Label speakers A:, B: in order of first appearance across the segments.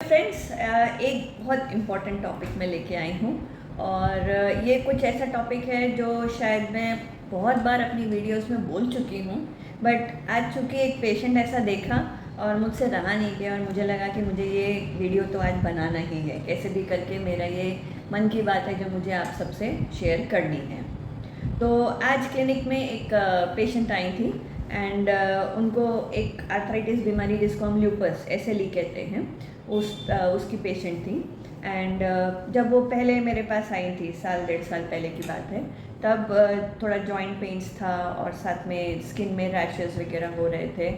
A: Friends, एक बहुत important topic मैं लेके आई हूँ और ये कुछ ऐसा टॉपिक है जो शायद मैं बहुत बार अपनी वीडियोस में बोल चुकी हूँ। बट आज चूँकि एक पेशेंट ऐसा देखा और मुझसे रहा नहीं गया और मुझे लगा कि मुझे ये वीडियो तो आज बनाना ही है, कैसे भी करके मेरा ये मन की बात है जो मुझे आप सबसे शेयर करनी है। तो आज क्लिनिक में एक पेशेंट आई थी एंड उनको एक आर्थराइटिस बीमारी जिसको हम ल्यूपस SLE कहते हैं उसकी पेशेंट थी। एंड जब वो पहले मेरे पास आई थी, साल डेढ़ साल पहले की बात है, तब थोड़ा जॉइंट पेन्स था और साथ में स्किन में रैशेस वगैरह हो रहे थे।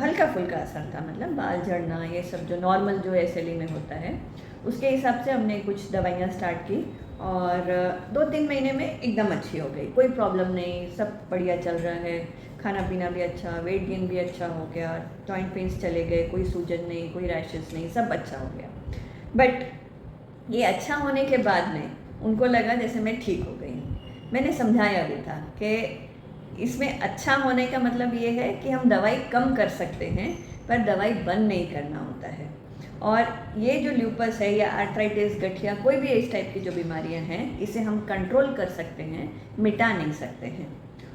A: हल्का फुल्का असर था, मतलब बाल झड़ना, ये सब जो नॉर्मल जो SLE में होता है उसके हिसाब से हमने कुछ दवाइयाँ स्टार्ट की और 2-3 महीने में एकदम अच्छी हो गई, कोई प्रॉब्लम नहीं, सब बढ़िया चल रहा है, खाना पीना भी अच्छा, वेट गेन भी अच्छा हो गया, जॉइंट पेन्स चले गए, कोई सूजन नहीं, कोई रैशेस नहीं, सब अच्छा हो गया। बट ये अच्छा होने के बाद में उनको लगा जैसे मैं ठीक हो गई हूँ। मैंने समझाया भी था कि इसमें अच्छा होने का मतलब ये है कि हम दवाई कम कर सकते हैं पर दवाई बंद नहीं करना होता है। और ये जो ल्यूपस है या आर्थराइटिस, गठिया, कोई भी इस टाइप की जो बीमारियां हैं, इसे हम कंट्रोल कर सकते हैं, मिटा नहीं सकते हैं।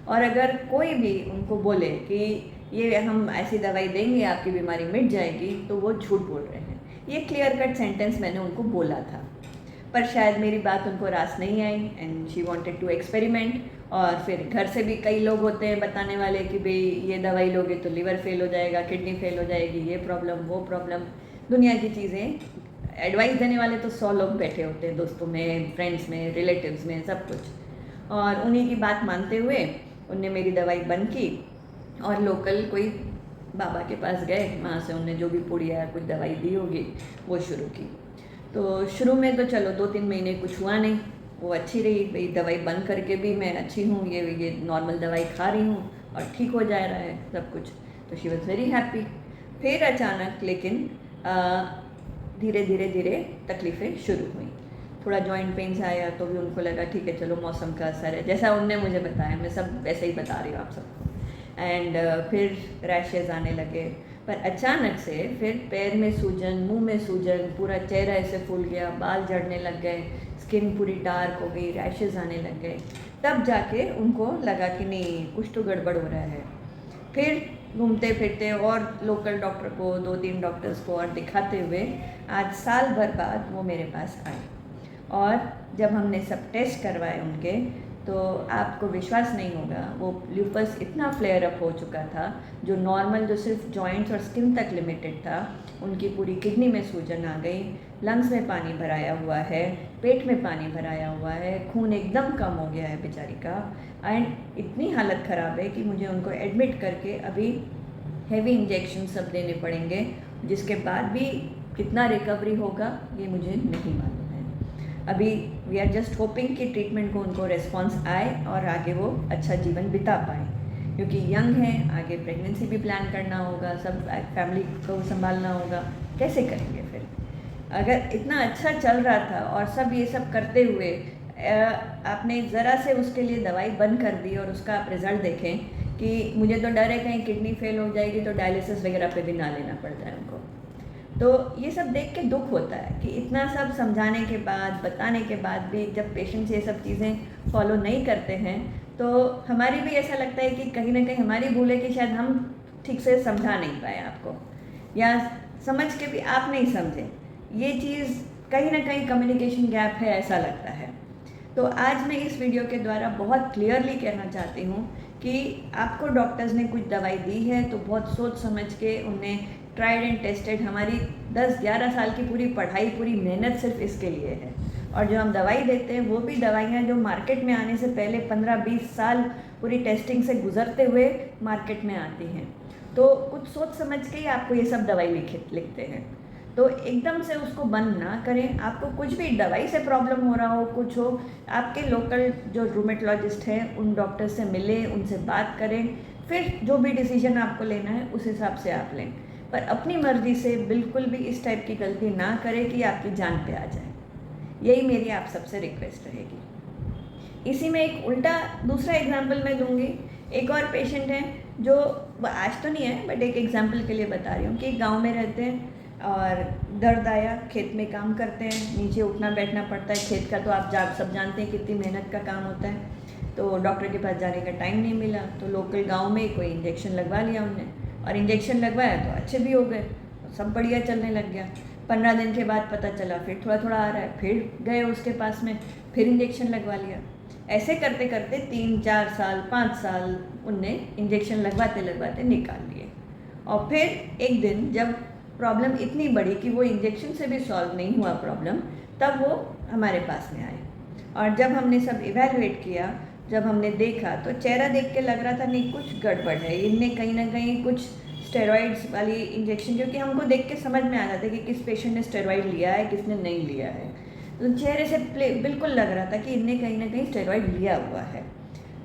A: और अगर कोई भी उनको बोले कि ये हम ऐसी दवाई देंगे आपकी बीमारी मिट जाएगी, तो वो झूठ बोल रहे हैं। ये क्लियर कट सेंटेंस मैंने उनको बोला था, पर शायद मेरी बात उनको रास नहीं आई and she wanted to experiment. और फिर घर से भी कई लोग होते हैं बताने वाले कि भाई ये दवाई लोगे तो लिवर फेल हो जाएगा, किडनी फेल हो जाएगी, ये प्रॉब्लम वो प्रॉब्लम, दुनिया की चीज़ें एडवाइस देने वाले तो 100 लोग बैठे होते हैं, दोस्तों में, फ्रेंड्स में, रिलेटिव्स में, सब कुछ। और उन्हीं की बात मानते हुए उनने मेरी दवाई बंद की और लोकल कोई बाबा के पास गए, वहाँ से उनने जो भी पुड़िया कुछ दवाई दी होगी वो शुरू की। तो शुरू में तो चलो 2-3 महीने कुछ हुआ नहीं, वो अच्छी रही, भाई दवाई बंद करके भी मैं अच्छी हूँ, ये नॉर्मल दवाई खा रही हूँ और ठीक हो जा रहा है सब कुछ। तो शी वॉज़ वेरी हैप्पी। फिर अचानक लेकिन धीरे धीरे धीरे तकलीफ़ें शुरू हुई। थोड़ा जॉइंट पेन्स आया तो भी उनको लगा ठीक है चलो मौसम का असर है, जैसा उनने मुझे बताया, मैं सब वैसे ही बता रही हूँ आप सबको। एंड फिर रैशेज़ आने लगे, पर अचानक से फिर पैर में सूजन, मुंह में सूजन, पूरा चेहरा ऐसे फूल गया, बाल झड़ने लग गए, स्किन पूरी डार्क हो गई, रैशेज़ आने लग गए। तब जाके उनको लगा कि नहीं कुछ तो गड़बड़ हो रहा है। फिर घूमते फिरते और लोकल डॉक्टर को, 2-3 डॉक्टर्स को और दिखाते हुए आज साल भर बाद वो मेरे पास आए। और जब हमने सब टेस्ट करवाए उनके, तो आपको विश्वास नहीं होगा, वो ल्यूपस इतना फ्लेयर अप हो चुका था, जो नॉर्मल जो सिर्फ जॉइंट्स और स्किन तक लिमिटेड था, उनकी पूरी किडनी में सूजन आ गई, लंग्स में पानी भराया हुआ है, पेट में पानी भराया हुआ है, खून एकदम कम हो गया है बेचारी का। एंड इतनी हालत ख़राब है कि मुझे उनको एडमिट करके अभी हेवी इंजेक्शन सब देने पड़ेंगे, जिसके बाद भी कितना रिकवरी होगा ये मुझे नहीं मालूम है। अभी वी आर जस्ट होपिंग कि ट्रीटमेंट को उनको रिस्पॉन्स आए और आगे वो अच्छा जीवन बिता पाए, क्योंकि यंग हैं, आगे प्रेगनेंसी भी प्लान करना होगा, सब फैमिली को संभालना होगा, कैसे करेंगे फिर। अगर इतना अच्छा चल रहा था और सब ये सब करते हुए आपने ज़रा से उसके लिए दवाई बंद कर दी और उसका आप रिज़ल्ट देखें कि मुझे तो डर है कहीं किडनी फेल हो जाएगी तो डायलिसिस वगैरह पे भी ना लेना पड़ जाए उनको। तो ये सब देख के दुख होता है कि इतना सब समझाने के बाद, बताने के बाद भी जब पेशेंट्स ये सब चीज़ें फॉलो नहीं करते हैं, तो हमारी भी ऐसा लगता है कि कहीं ना कहीं हमारी भूल है कि शायद हम ठीक से समझा नहीं पाए आपको, या समझ के भी आप नहीं समझे। ये चीज़ कहीं ना कहीं कम्युनिकेशन गैप है, ऐसा लगता है। तो आज मैं इस वीडियो के द्वारा बहुत क्लियरली कहना चाहती हूँ कि आपको डॉक्टर्स ने कुछ दवाई दी है तो बहुत सोच समझ के उन्हें ट्राइड एंड टेस्टेड, हमारी 10-11 साल की पूरी पढ़ाई, पूरी मेहनत सिर्फ इसके लिए है। और जो हम दवाई देते हैं वो भी दवाइयाँ जो मार्केट में आने से पहले 15-20 साल पूरी टेस्टिंग से गुजरते हुए मार्केट में आती हैं। तो कुछ सोच समझ के ही आपको ये सब दवाई लिखते हैं, तो एकदम से उसको बंद ना करें। आपको कुछ भी दवाई से प्रॉब्लम हो रहा हो, कुछ हो, आपके लोकल जो रूमेटोलॉजिस्ट हैं उन डॉक्टर से मिलें, उनसे बात करें, फिर जो भी डिसीजन आपको लेना है उस हिसाब से आप लें। पर अपनी मर्ज़ी से बिल्कुल भी इस टाइप की गलती ना करें कि आपकी जान पे आ जाए। यही मेरी आप सबसे रिक्वेस्ट रहेगी। इसी में एक उल्टा दूसरा एग्जाम्पल मैं दूंगी। एक और पेशेंट है जो आज तो नहीं है, बट एक एग्जाम्पल के लिए बता रही हूँ कि गाँव में रहते हैं, और दर्द आया, खेत में काम करते हैं, नीचे उठना बैठना पड़ता है, खेत का तो आप सब जानते हैं कितनी मेहनत का काम होता है। तो डॉक्टर के पास जाने का टाइम नहीं मिला, तो लोकल गांव में कोई इंजेक्शन लगवा लिया उनने, और इंजेक्शन लगवाया तो अच्छे भी हो गए, सब बढ़िया चलने लग गया। 15 दिन के बाद पता चला फिर थोड़ा थोड़ा आ रहा है, फिर गए उसके पास में, फिर इंजेक्शन लगवा लिया। ऐसे करते करते 3-4 साल 5 साल उनने इंजेक्शन लगवाते लगवाते निकाल लिए। और फिर एक दिन जब प्रॉब्लम इतनी बड़ी कि वो इंजेक्शन से भी सॉल्व नहीं हुआ प्रॉब्लम, तब वो हमारे पास में आए। और जब हमने सब इवैल्यूएट किया, जब हमने देखा, तो चेहरा देख के लग रहा था नहीं कुछ गड़बड़ है, इनने कहीं ना कहीं कुछ स्टेरॉइड्स वाली इंजेक्शन, क्योंकि हमको देख के समझ में आ जाता है कि किस पेशेंट ने स्टेरॉइड लिया है, किसने नहीं लिया है। तो चेहरे से बिल्कुल लग रहा था कि इनने कहीं ना कहीं स्टेरॉइड लिया हुआ है,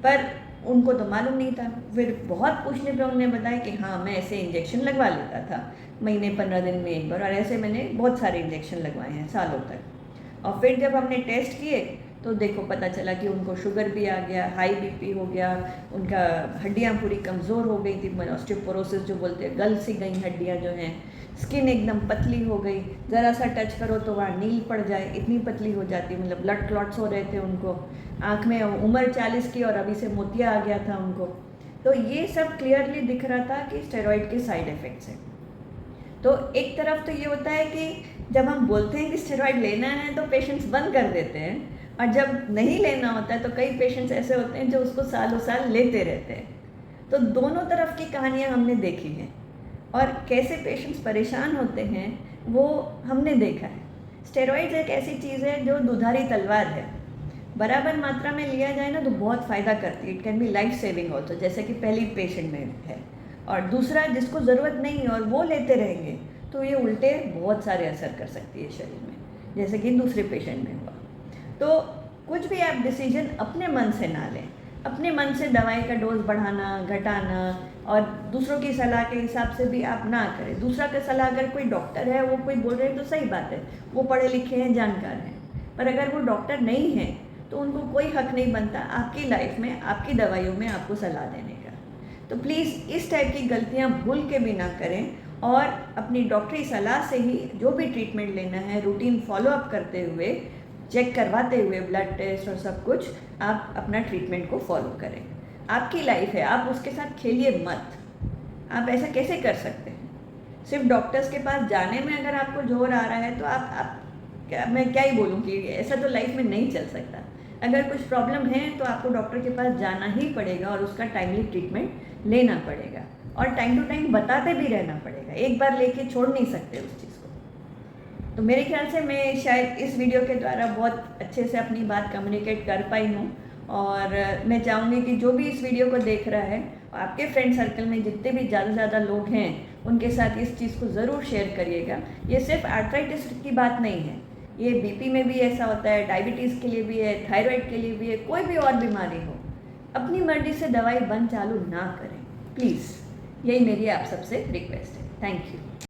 A: पर उनको तो मालूम नहीं था। फिर बहुत पूछने पे उन्होंने बताया कि हाँ, मैं ऐसे इंजेक्शन लगवा लेता था महीने 15 दिन में एक बार, और ऐसे मैंने बहुत सारे इंजेक्शन लगवाए हैं सालों तक। और फिर जब हमने टेस्ट किए तो देखो पता चला कि उनको शुगर भी आ गया, हाई बीपी हो गया, उनका हड्डियाँ पूरी कमज़ोर हो गई थी, ऑस्टियोपोरोसिस जो बोलते हैं, गल सी गई हड्डियाँ जो हैं, स्किन एकदम पतली हो गई, ज़रा सा टच करो तो वहाँ नील पड़ जाए, इतनी पतली हो जाती, मतलब ब्लड क्लॉट्स हो रहे थे उनको, आँख में उम्र 40 की और अभी से मोतिया आ गया था उनको। तो ये सब क्लियरली दिख रहा था कि स्टेरॉइड के साइड इफ़ेक्ट्स हैं। तो एक तरफ तो ये होता है कि जब हम बोलते हैं कि स्टेरॉइड लेना है तो पेशेंट्स बंद कर देते हैं, और जब नहीं लेना होता है तो कई पेशेंट्स ऐसे होते हैं जो उसको सालों साल लेते रहते हैं। तो दोनों तरफ की कहानियाँ हमने देखी हैं, और कैसे पेशेंट्स परेशान होते हैं वो हमने देखा है। स्टेरॉइड्स एक ऐसी चीज़ है जो दुधारी तलवार है, बराबर मात्रा में लिया जाए ना तो बहुत फ़ायदा करती है, it can be life saving also, जैसे कि पहली पेशेंट में है। और दूसरा, जिसको ज़रूरत नहीं है और वो लेते रहेंगे तो ये उल्टे बहुत सारे असर कर सकती है शरीर में, जैसे कि दूसरे पेशेंट में हुआ। तो कुछ भी आप डिसीजन अपने मन से ना लें, अपने मन से दवाई का डोज बढ़ाना घटाना और दूसरों की सलाह के हिसाब से भी आप ना करें। दूसरा का सलाह, अगर कोई डॉक्टर है वो कोई बोल रहे हैं तो सही बात है, वो पढ़े लिखे हैं, जानकार हैं, पर अगर वो डॉक्टर नहीं है तो उनको कोई हक नहीं बनता आपकी लाइफ में, आपकी दवाइयों में आपको सलाह देने का। तो प्लीज़ इस टाइप की गलतियाँ भूल के भी ना करें, और अपनी डॉक्टरी सलाह से ही जो भी ट्रीटमेंट लेना है रूटीन फॉलोअप करते हुए, चेक करवाते हुए, ब्लड टेस्ट और सब कुछ, आप अपना ट्रीटमेंट को फॉलो करें। आपकी लाइफ है, आप उसके साथ खेलिए मत। आप ऐसा कैसे कर सकते हैं? सिर्फ डॉक्टर्स के पास जाने में अगर आपको जोर आ रहा है तो आप मैं क्या ही बोलूँ कि ऐसा तो लाइफ में नहीं चल सकता। अगर कुछ प्रॉब्लम है तो आपको डॉक्टर के पास जाना ही पड़ेगा और उसका टाइमली ट्रीटमेंट लेना पड़ेगा, और टाइम टू टाइम बताते भी रहना पड़ेगा, एक बार लेके छोड़ नहीं सकते उस चीज़ को। तो मेरे ख्याल से मैं शायद इस वीडियो के द्वारा बहुत अच्छे से अपनी बात कम्युनिकेट कर पाई हूँ, और मैं चाहूँगी कि जो भी इस वीडियो को देख रहा है, आपके फ्रेंड सर्कल में जितने भी ज़्यादा से ज़्यादा लोग हैं उनके साथ इस चीज़ को ज़रूर शेयर करिएगा। ये सिर्फ आर्थराइटिस की बात नहीं है, ये बीपी में भी ऐसा होता है, डायबिटीज़ के लिए भी है, थायराइड के लिए भी है, कोई भी और बीमारी हो, अपनी मर्जी से दवाई बंद चालू ना करें प्लीज़। यही मेरी आप सबसे रिक्वेस्ट है। Thank you.